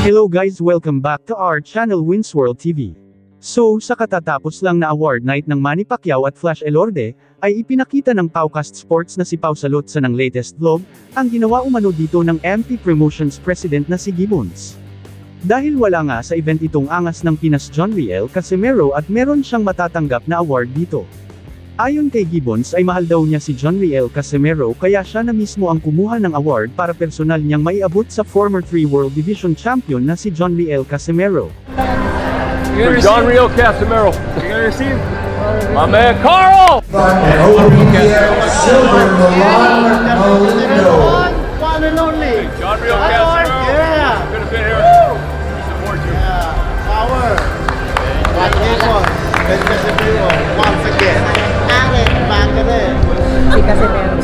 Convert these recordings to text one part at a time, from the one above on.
Hello guys, welcome back to our channel Winsworld TV. So, sa katatapos lang na award night ng Manny Pacquiao at Flash Elorde, ay ipinakita ng Paucast Sports na si Pau Salot sa ng latest vlog, ang ginawa umano dito ng MP Promotions President na si Gibbons. Dahil wala nga sa event itong angas ng Pinas John Riel Casimero at meron siyang matatanggap na award dito. Ayon kay Gibbons ay mahal daw niya si John Riel Casimero kaya siya na mismo ang kumuha ng award para personal niyang maiabot sa former 3 World Division Champion na si John Riel Casimero. For John Riel Casimero, you're gonna receive my man Carl! And silver, Milan Molindo. One and only. John Riel Casimero, Yeah. could have been here to support you. Yeah. Power. Congratulations. Once again. Alex Bacare.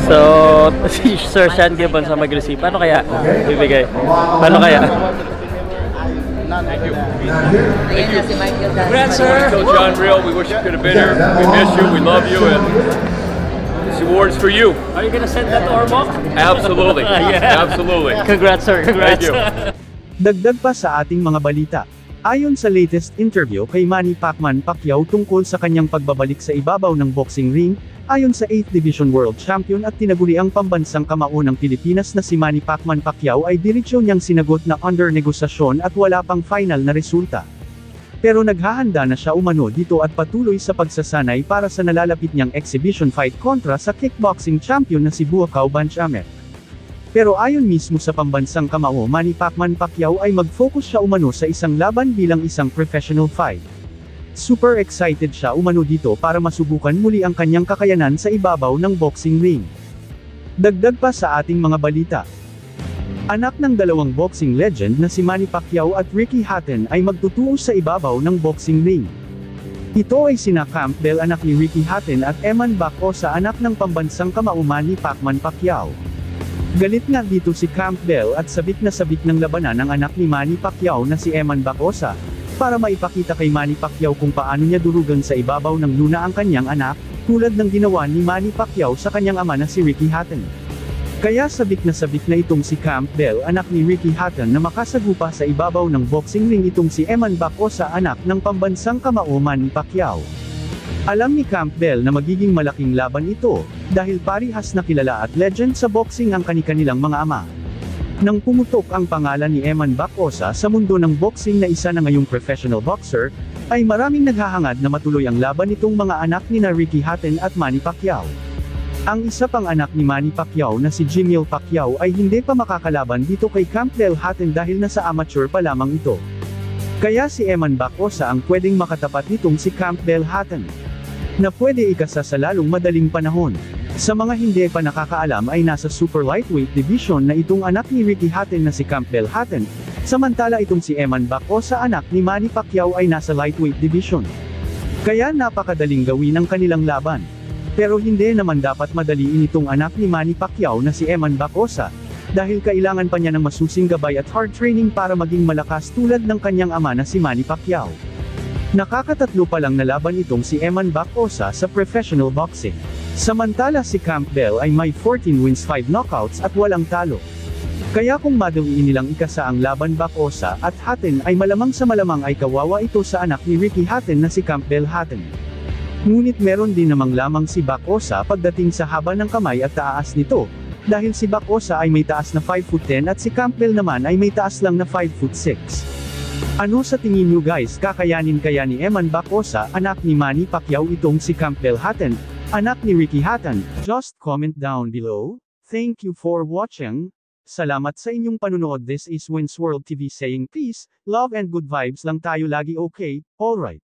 So, si Sir Sean Gibbons ang mag-receive. Paano kaya bibigay? Paano kaya? Thank you. Ayan na si Michael Daz. Congrats, sir! So John Riel, we wish you could have been here. We miss you, we love you, and this award's for you. Are you gonna send that to Ormoc? Absolutely. Yeah. Absolutely. Congrats, sir. Congrats. Thank you. Dagdag pa sa ating mga balita. Ayon sa latest interview kay Manny Pacquiao tungkol sa kanyang pagbabalik sa ibabaw ng boxing ring, ayon sa 8th Division World Champion at tinaguriang pambansang kamao ng Pilipinas na si Manny Pacquiao ay diretsyo niyang sinagot na under negosasyon at wala pang final na resulta. Pero naghahanda na siya umano dito at patuloy sa pagsasanay para sa nalalapit niyang exhibition fight kontra sa kickboxing champion na si Buakaw Banchamek. Pero ayon mismo sa pambansang kamao Manny Pacquiao ay mag-focus siya umano sa isang laban bilang isang professional fight. Super excited siya umano dito para masubukan muli ang kanyang kakayanan sa ibabaw ng boxing ring. Dagdag pa sa ating mga balita. Anak ng dalawang boxing legend na si Manny Pacquiao at Ricky Hatton ay magtutuo sa ibabaw ng boxing ring. Ito ay sina Campbell anak ni Ricky Hatton at Eman Bacosa anak ng pambansang kamao Manny Pacquiao. Galit nga dito si Campbell at sabik na sabik ng labanan ng anak ni Manny Pacquiao na si Eman Bacosa, para maipakita kay Manny Pacquiao kung paano niya durugan sa ibabaw ng luna ang kanyang anak, tulad ng ginawa ni Manny Pacquiao sa kanyang ama na si Ricky Hatton. Kaya sabik na itong si Campbell anak ni Ricky Hatton na makasagupa sa ibabaw ng boxing ring itong si Eman Bacosa anak ng pambansang kamao Manny Pacquiao. Alam ni Campbell na magiging malaking laban ito, dahil parihas na kilala at legend sa boxing ang kanilang mga ama. Nang pumutok ang pangalan ni Eman Bacosa sa mundo ng boxing na isa na ngayong professional boxer, ay maraming naghahangad na matuloy ang laban nitong mga anak ni Ricky Hatton at Manny Pacquiao. Ang isa pang anak ni Manny Pacquiao na si Jimmy Pacquiao ay hindi pa makakalaban dito kay Campbell Hatton dahil nasa amateur pa lamang ito. Kaya si Eman Bacosa ang pwedeng makatapat nitong si Campbell Hatton, na pwede ikasa sa lalong madaling panahon. Sa mga hindi pa nakakaalam ay nasa super lightweight division na itong anak ni Ricky Hatton na si Campbell Hatton, samantala itong si Eman Bacosa anak ni Manny Pacquiao ay nasa lightweight division. Kaya napakadaling gawin ang kanilang laban. Pero hindi naman dapat madaliin itong anak ni Manny Pacquiao na si Eman Bacosa, dahil kailangan pa niya ng masusing gabay at hard training para maging malakas tulad ng kanyang ama na si Manny Pacquiao. Nakakatatlo pa lang na laban itong si Eman Bacosa sa professional boxing. Samantala si Campbell ay may 14 wins 5 knockouts at walang talo. Kaya kung madaliin nilang ikasa ang laban Bacosa at Hatton ay malamang sa malamang ay kawawa ito sa anak ni Ricky Hatton na si Campbell Hatton. Ngunit meron din namang lamang si Bacosa pagdating sa haba ng kamay at taas nito, dahil si Bacosa ay may taas na 5'10" at si Campbell naman ay may taas lang na 5'6". Ano sa tingin nyo guys, kakayanin kaya ni Eman Bacosa anak ni Manny Pacquiao itong si Campbell Hatton, anak ni Ricky Hatton? Just comment down below. Thank you for watching. Salamat sa inyong panunood. This is Winsworld TV saying peace, love and good vibes lang tayo lagi, okay? Alright.